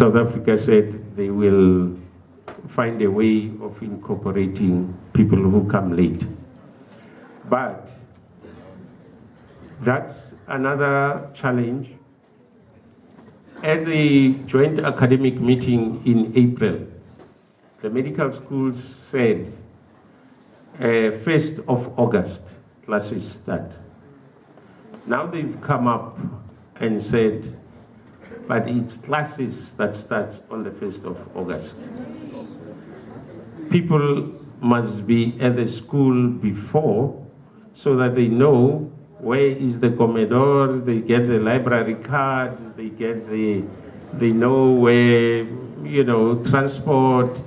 South Africa said they will find a way of incorporating people who come late. But that's another challenge. At the joint academic meeting in April, the medical schools said 1st of August, classes start. Now they've come up and said, but it's classes that starts on the 1st of August. People must be at the school before so that they know where is the Commodore, they get the library card, they know where, transport,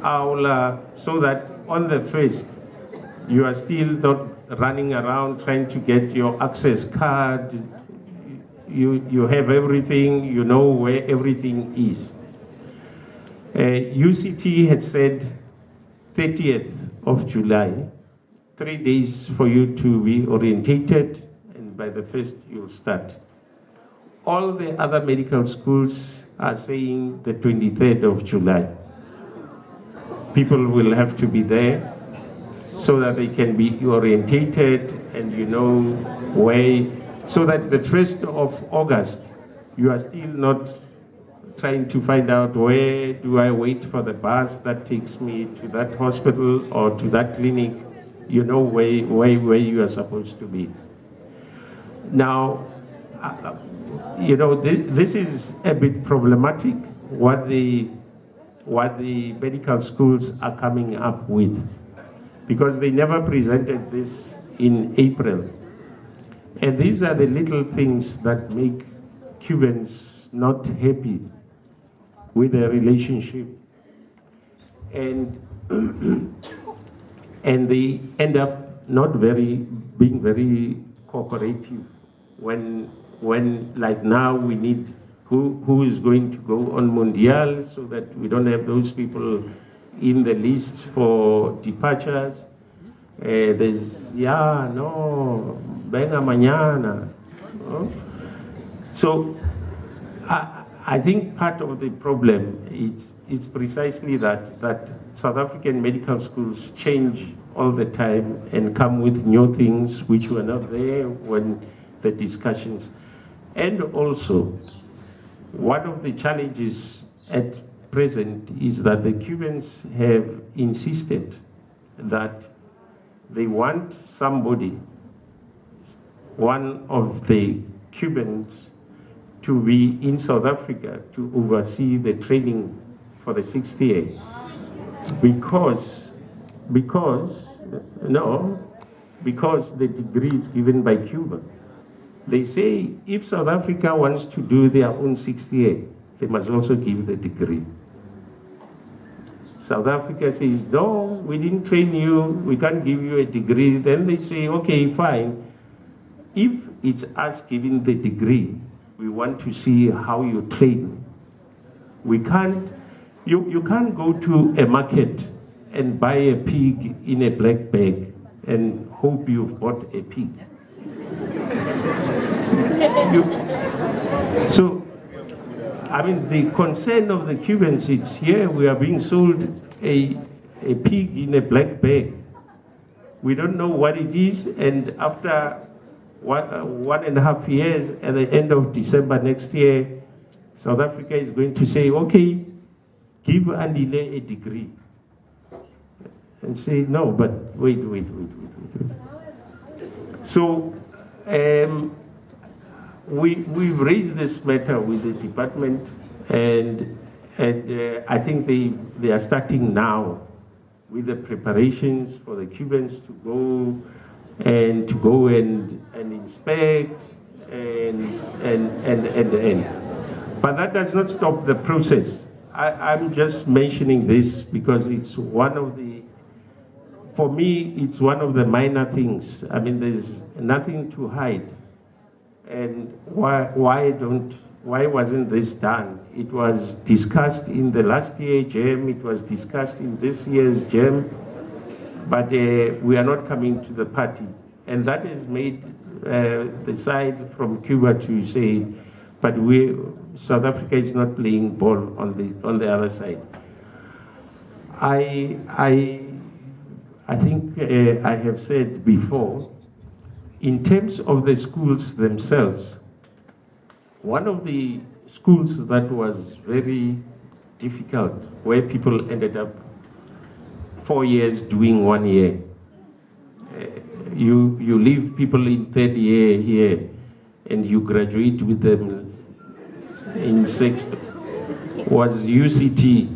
aula, so that on the 1st, you are still not running around trying to get your access card. You have everything, you know where everything is. UCT had said 30th of July, 3 days for you to be orientated, and by the 1st you'll start. All the other medical schools are saying the 23rd of July. People will have to be there so that they can be orientated and you know where, so that the 1st of August, you are still not trying to find out where do I wait for the bus that takes me to that hospital or to that clinic. You know where you are supposed to be. Now, this is a bit problematic, what the medical schools are coming up with, because they never presented this in April. And these are the little things that make Cubans not happy with their relationship. And and they end up not being very cooperative when like now we need who is going to go on Mundial so that we don't have those people in the list for departures. There's, venga mañana. So I think part of the problem is precisely that South African medical schools change all the time and come with new things which were not there when the discussions. And also, one of the challenges at present is that the Cubans have insisted that they want somebody, one of the Cubans, to be in South Africa to oversee the training for the 6th year. Because the degree is given by Cuba. They say if South Africa wants to do their own 6th year, they must also give the degree. South Africa says, no, we didn't train you, we can't give you a degree. Then they say, okay, fine. If it's us giving the degree, we want to see how you train. We can't, you can't go to a market and buy a pig in a black bag and hope you've bought a pig. So, I mean, the concern of the Cubans is here we are being sold a pig in a black bag. We don't know what it is, and after 1.5 years, at the end of December next year, South Africa is going to say, okay, give Andile a degree. And say, no, but wait. So, we've raised this matter with the department, and I think they are starting now with the preparations for the Cubans to go and inspect and. But that does not stop the process. I'm just mentioning this because it's one of the, for me, it's one of the minor things. I mean, there's nothing to hide. And why wasn't this done? It was discussed in the last year GEM, it was discussed in this year's GEM, but we are not coming to the party. And that has made the side from Cuba to say, but South Africa is not playing ball on the other side. I think I have said before, in terms of the schools themselves, one of the schools that was very difficult, where people ended up 4 years doing 1 year. You leave people in third year here, and you graduate with them in sixth, was UCT.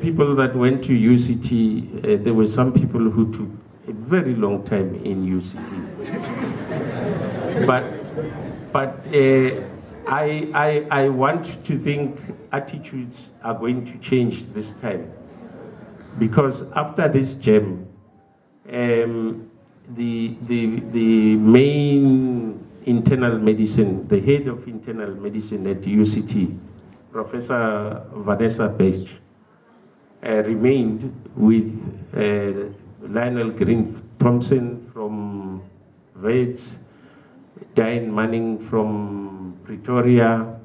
People that went to UCT, there were some people who took a very long time in UCT. But I want to think attitudes are going to change this time, because after this jam, the main internal medicine, the head of internal medicine at UCT, Professor Vanessa Page, remained with Lionel Green Thompson from Wits, Diane Manning from Pretoria,